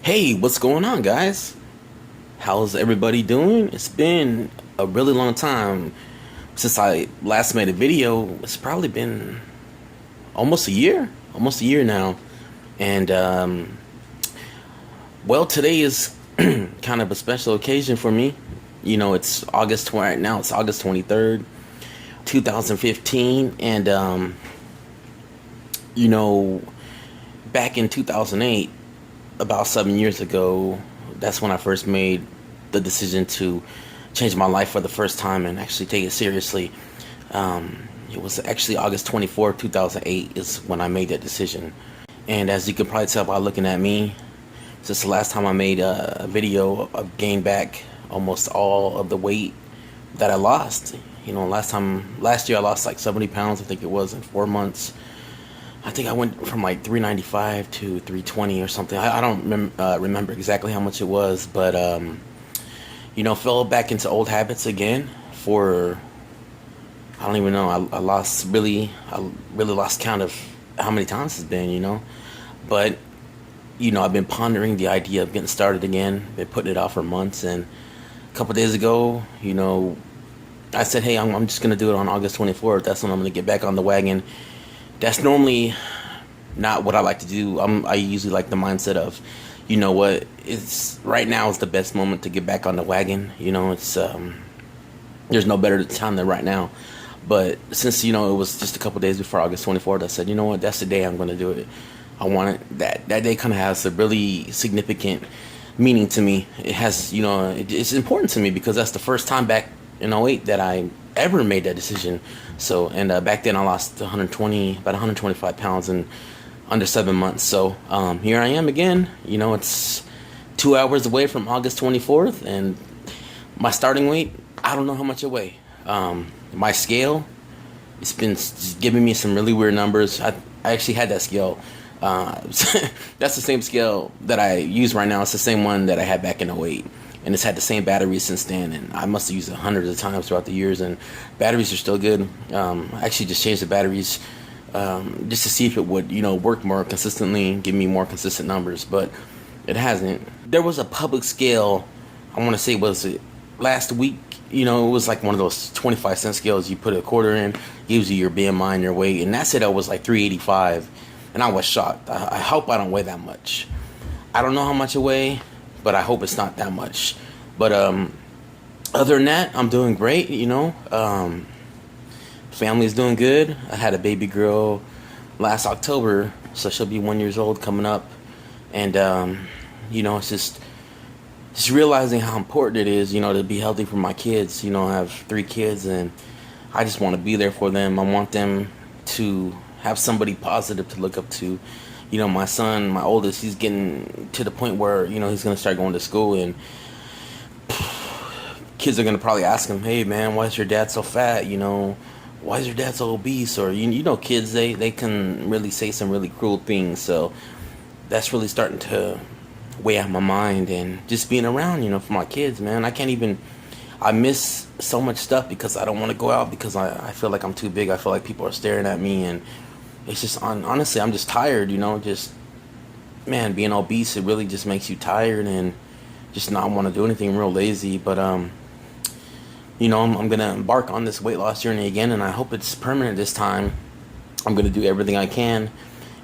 Hey, what's going on, guys? How's everybody doing? It's been a really long time since I last made a video. It's probably been almost a year now. And, well, today is kind of a special occasion for me. It's right now, it's August 23rd, 2015. And, you know, back in 2008, about 7 years ago, that's when I first made the decision to change my life for the first time and actually take it seriously. It was actually August 24th, 2008 is when I made that decision. And as you can probably tell by looking at me, since the last time I made a video, I've gained back almost all of the weight that I lost. Last year I lost like 70 pounds, I think it was, in 4 months. I think I went from like 395 to 320 or something. I don't remember exactly how much it was, but fell back into old habits again. For I don't even know. I really lost count of how many times it's been. But I've been pondering the idea of getting started again. Been putting it off for months, and a couple days ago, I said, hey, I'm just gonna do it on August 24th. That's when I'm gonna get back on the wagon. That's normally not what I like to do. I usually like the mindset of, you know what, it's right now is the best moment to get back on the wagon. It's there's no better time than right now. But since it was just a couple days before August 24th, I said, you know what, that's the day I'm going to do it. I want it. That day kind of has a really significant meaning to me. It has, it's important to me because that's the first time back in '08 that I ever made that decision. So, and back then I lost about 125 pounds in under 7 months. So here I am again. It's 2 hours away from August 24th, and my starting weight, I don't know how much I weigh. My scale, it's been just giving me some really weird numbers. I actually had that scale. That's the same scale that I use right now. It's the same one that I had back in '08. And it's had the same batteries since then, and I must have used it hundreds of times throughout the years, and batteries are still good. I actually just changed the batteries just to see if it would, work more consistently, give me more consistent numbers, but it hasn't. There was a public scale, I want to say, was it last week? It was like one of those 25-cent scales. You put a quarter in, gives you your BMI and your weight, and that said I was like 385, and I was shocked. I hope I don't weigh that much. I don't know how much I weigh, but I hope it's not that much. But other than that, I'm doing great. Family's doing good. I had a baby girl last October, so she'll be 1 year old coming up. And it's just realizing how important it is, to be healthy for my kids. I have 3 kids, and I just want to be there for them. I want them to have somebody positive to look up to. My son, my oldest, he's getting to the point where, he's going to start going to school, and kids are going to probably ask him, hey, man, why is your dad so fat? Why is your dad so obese? Or, kids, they can really say some really cruel things. So that's really starting to weigh out my mind, and just being around, for my kids, man. I miss so much stuff because I don't want to go out because I feel like I'm too big. I feel like people are staring at me, and it's just honestly, I'm just tired, just, man, being obese, it really just makes you tired and just not want to do anything, real lazy. But I'm going to embark on this weight loss journey again, and I hope it's permanent this time. I'm going to do everything I can,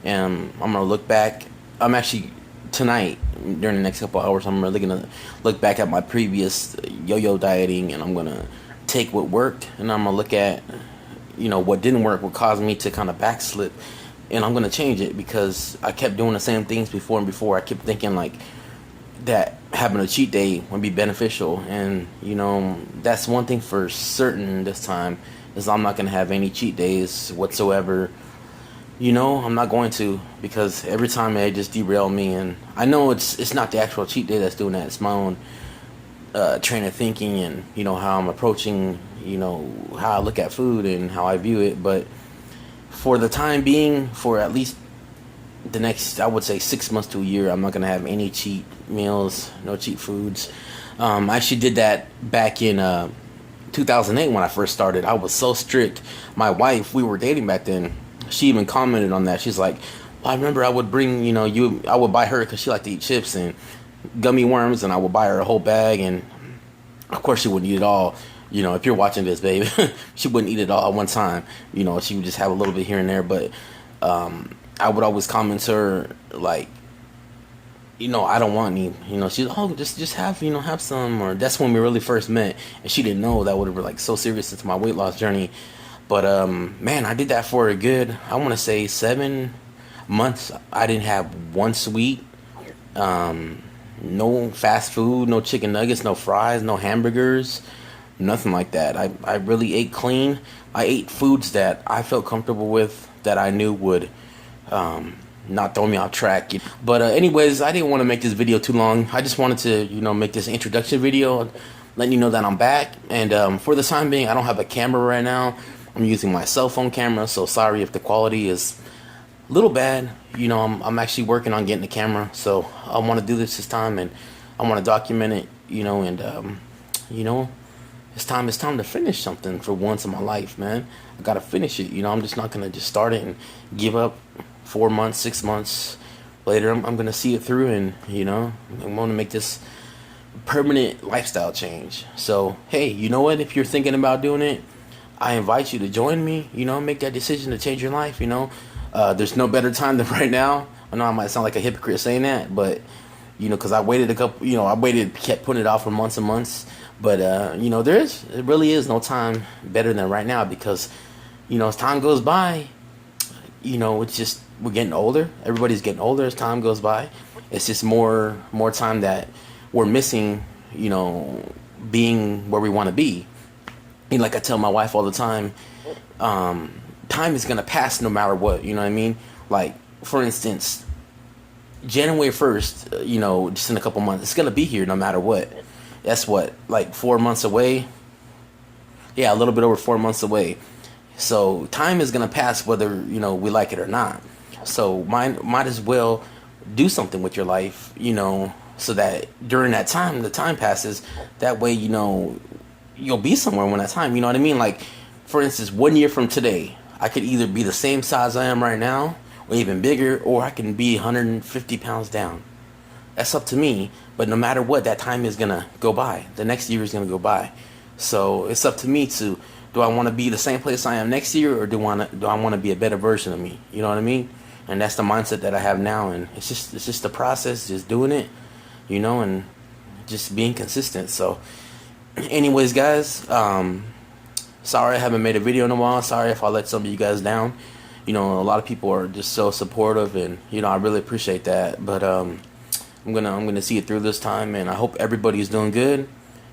and I'm going to look back. I'm actually, tonight, during the next couple hours, I'm really going to look back at my previous yo-yo dieting, and I'm going to take what worked, and I'm going to look at what didn't work, what caused me to kind of backslip, and I'm going to change it because I kept doing the same things before and before. I kept thinking like that having a cheat day would be beneficial, and that's one thing for certain this time, is I'm not going to have any cheat days whatsoever. I'm not going to, because every time they just derail me, and I know it's not the actual cheat day that's doing that. It's my own train of thinking, and how I'm approaching, how I look at food and how I view it. But for the time being, for at least the next, I would say, 6 months to a year, I'm not going to have any cheat meals, no cheat foods. I actually did that back in 2008 when I first started. I was so strict. My wife, we were dating back then, she even commented on that. She's like, I remember I would bring, I would buy her because she liked to eat chips and gummy worms, and I would buy her a whole bag, and of course she wouldn't eat it all. If you're watching this, babe, she wouldn't eat it all at one time. She would just have a little bit here and there, but I would always comment to her like, I don't want any. She's, oh, just have, have some. Or that's when we really first met, and she didn't know that would have been like so serious into my weight loss journey. But man, I did that for a good, I want to say 7 months. I didn't have one sweet, no fast food, no chicken nuggets, no fries, no hamburgers, nothing like that. I really ate clean. I ate foods that I felt comfortable with, that I knew would not throw me off track. But anyways, I didn't want to make this video too long. I just wanted to, make this introduction video, letting you know that I'm back. And for the time being, I don't have a camera right now. I'm using my cell phone camera, so sorry if the quality is a little bad. I'm actually working on getting the camera, so I want to do this time, and I want to document it. And it's time to finish something for once in my life, man. I gotta finish it. I'm just not gonna just start it and give up. 4 months, 6 months later, I'm gonna see it through, and I'm gonna make this permanent lifestyle change. So hey, you know what? If you're thinking about doing it, I invite you to join me. Make that decision to change your life. There's no better time than right now. I know I might sound like a hypocrite saying that, but because I waited a couple, kept putting it off for months and months. But it really is no time better than right now, because as time goes by, it's just, we're getting older. Everybody's getting older as time goes by. It's just more time that we're missing, being where we want to be. And like I tell my wife all the time, time is gonna pass no matter what. You know what I mean? Like, for instance, January 1st, just in a couple months, it's gonna be here no matter what. That's what, like 4 months away. Yeah, a little bit over 4 months away. So time is gonna pass whether we like it or not. So might as well do something with your life, so that during that time, the time passes. That way, you'll be somewhere when that time. You know what I mean? Like, for instance, 1 year from today, I could either be the same size I am right now, or even bigger, or I can be 150 pounds down. That's up to me. But no matter what, that time is gonna go by. The next year is gonna go by. So it's up to me to, do I want to be the same place I am next year, or do I want to be a better version of me? You know what I mean? And that's the mindset that I have now. And it's just the process, just doing it, and just being consistent. So anyways, guys, sorry I haven't made a video in a while. Sorry if I let some of you guys down. A lot of people are just so supportive, and I really appreciate that. But I'm gonna see it through this time, and I hope everybody's doing good.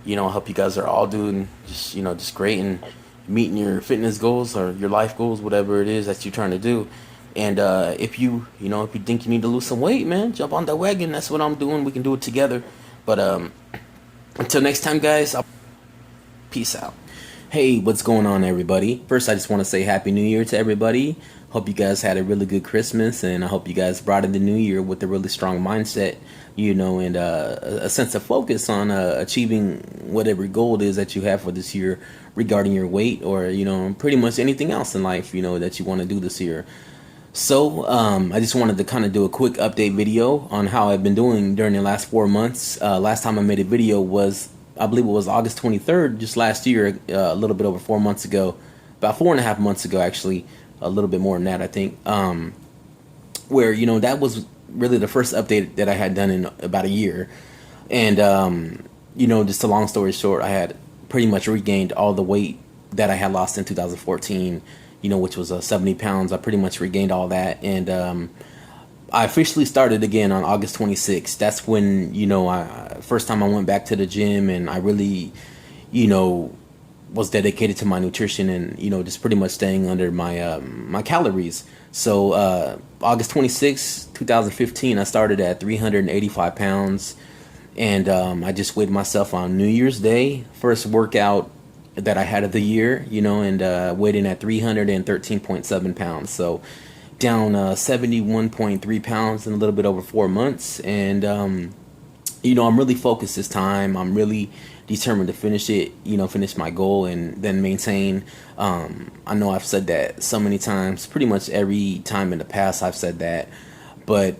I hope you guys are all doing just great, and meeting your fitness goals or your life goals, whatever it is that you're trying to do. And if you think you need to lose some weight, man, jump on that wagon. That's what I'm doing. We can do it together. But until next time, guys, peace out. Hey, what's going on, everybody? First, I just want to say Happy New Year to everybody. Hope you guys had a really good Christmas, and I hope you guys brought in the new year with a really strong mindset, and a sense of focus on achieving whatever goal it is that you have for this year regarding your weight, or, pretty much anything else in life, that you want to do this year. So I just wanted to kind of do a quick update video on how I've been doing during the last 4 months. Last time I made a video was, I believe it was August 23rd, just last year, a little bit over 4 months ago, about 4.5 months ago, actually, a little bit more than that, I think, where, that was really the first update that I had done in about a year. And, just a long story short, I had pretty much regained all the weight that I had lost in 2014, which was 70 pounds. I pretty much regained all that. And I officially started again on August 26th. That's when, first time I went back to the gym, and I really, was dedicated to my nutrition, and, just pretty much staying under my my calories. So August 26th, 2015, I started at 385 pounds. And I just weighed myself on New Year's Day, first workout that I had of the year, and weighed in at 313.7 pounds. So down 71.3 pounds in a little bit over 4 months. And I'm really focused this time. I'm really determined to finish it, finish my goal and then maintain. I know I've said that so many times, pretty much every time in the past I've said that. But,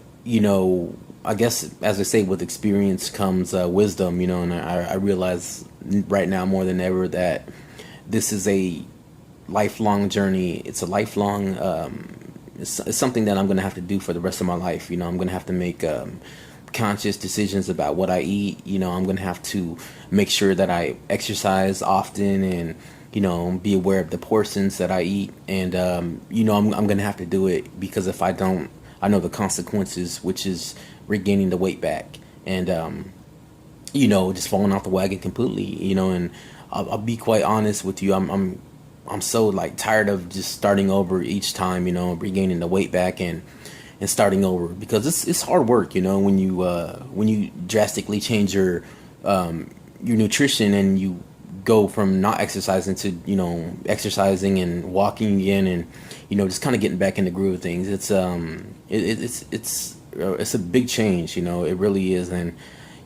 I guess, as I say, with experience comes wisdom, and I realize right now more than ever that this is a lifelong journey. It's a lifelong, it's something that I'm going to have to do for the rest of my life. I'm going to have to make conscious decisions about what I eat. I'm going to have to make sure that I exercise often and, be aware of the portions that I eat. And, I'm going to have to do it because if I don't, I know the consequences, which is regaining the weight back and, just falling off the wagon completely, and I'll be quite honest with you. I'm so like tired of just starting over each time, regaining the weight back and starting over because it's hard work, when you drastically change your nutrition and you go from not exercising to exercising and walking again and just kind of getting back in the groove of things. It's a big change, it really is. And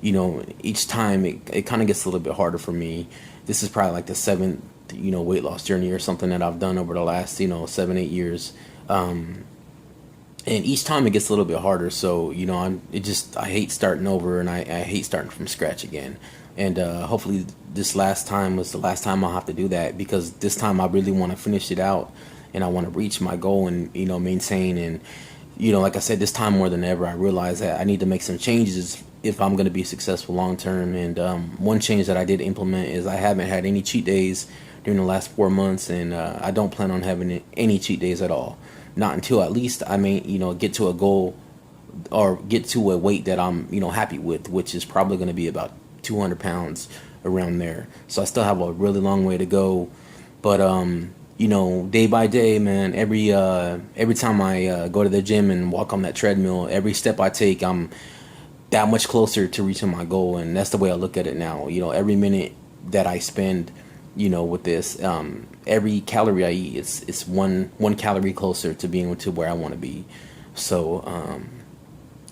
each time it kind of gets a little bit harder for me. This is probably like the seventh weight loss journey or something that I've done over the last 7-8 years. And each time it gets a little bit harder. So I hate starting over and I hate starting from scratch again. And hopefully this last time was the last time I'll have to do that, because this time I really want to finish it out and I want to reach my goal and maintain. And like I said, this time more than ever I realize that I need to make some changes if I'm going to be successful long term. And one change that I did implement is I haven't had any cheat days during the last 4 months, and I don't plan on having any cheat days at all. Not until at least I may, get to a goal or get to a weight that I'm, happy with, which is probably going to be about 200 pounds around there. So I still have a really long way to go. But, day by day, man, every time I go to the gym and walk on that treadmill, every step I take, I'm that much closer to reaching my goal. And that's the way I look at it now. Every minute that I spend, with this, every calorie I eat, it's one calorie closer to being to where I want to be. So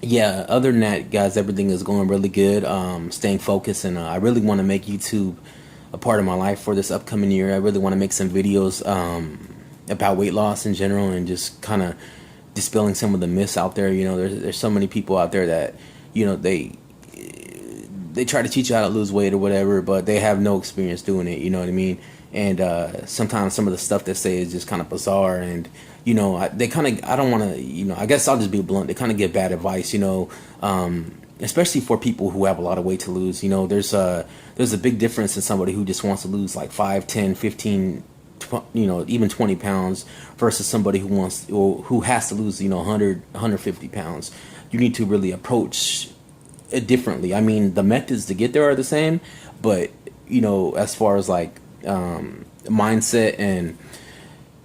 yeah, other than that, guys, everything is going really good. Staying focused, and I really want to make YouTube a part of my life for this upcoming year. I really want to make some videos about weight loss in general and just kind of dispelling some of the myths out there. There's so many people out there that they try to teach you how to lose weight or whatever, but they have no experience doing it. You know what I mean? And sometimes some of the stuff they say is just kind of bizarre, and they kind of, I don't want to, I guess I'll just be blunt. They kind of give bad advice, especially for people who have a lot of weight to lose. There's a big difference in somebody who just wants to lose like 5, 10, 15, even 20 pounds versus somebody who has to lose 100, 150 pounds. You need to really approach it differently. I mean, the methods to get there are the same, but as far as like mindset and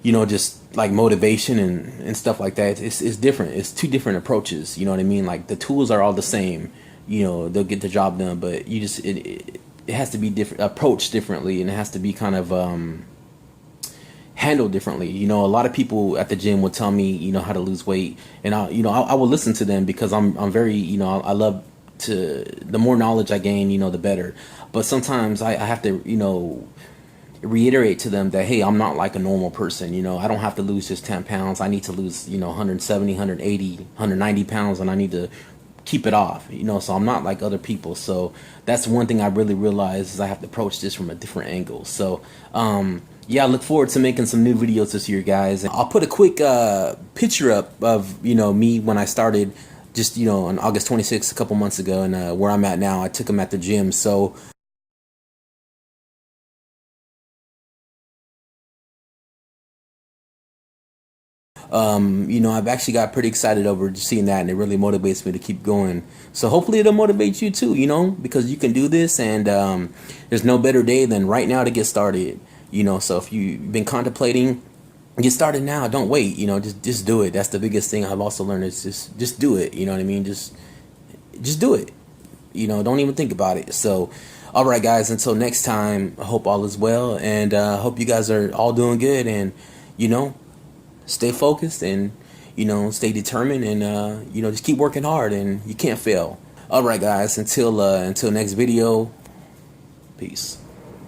just like motivation and stuff like that, it's different. It's two different approaches. You know what I mean? Like the tools are all the same. They'll get the job done, but it has to be different, approached differently, and it has to be kind of handled differently. A lot of people at the gym will tell me how to lose weight, and I will listen to them because I'm very I love to, the more knowledge I gain, the better. But sometimes I have to reiterate to them that, hey, I'm not like a normal person. I don't have to lose just 10 pounds. I need to lose 170, 180, 190 pounds, and I need to keep it off. So I'm not like other people. So that's one thing I really realized, is I have to approach this from a different angle. So yeah, I look forward to making some new videos this year, guys. I'll put a quick picture up of me when I started, just on August 26th, a couple months ago, and where I'm at now. I took them at the gym. So I've actually got pretty excited over just seeing that, and it really motivates me to keep going. So hopefully it'll motivate you too, because you can do this, and there's no better day than right now to get started. So if you've been contemplating, get started now. Don't wait. Just do it. That's the biggest thing I've also learned, is just do it. You know what I mean? Just do it. Don't even think about it. So, all right, guys. Until next time, I hope all is well, and hope you guys are all doing good, and stay focused, and stay determined, and just keep working hard, and you can't fail. All right, guys. Until next video. Peace.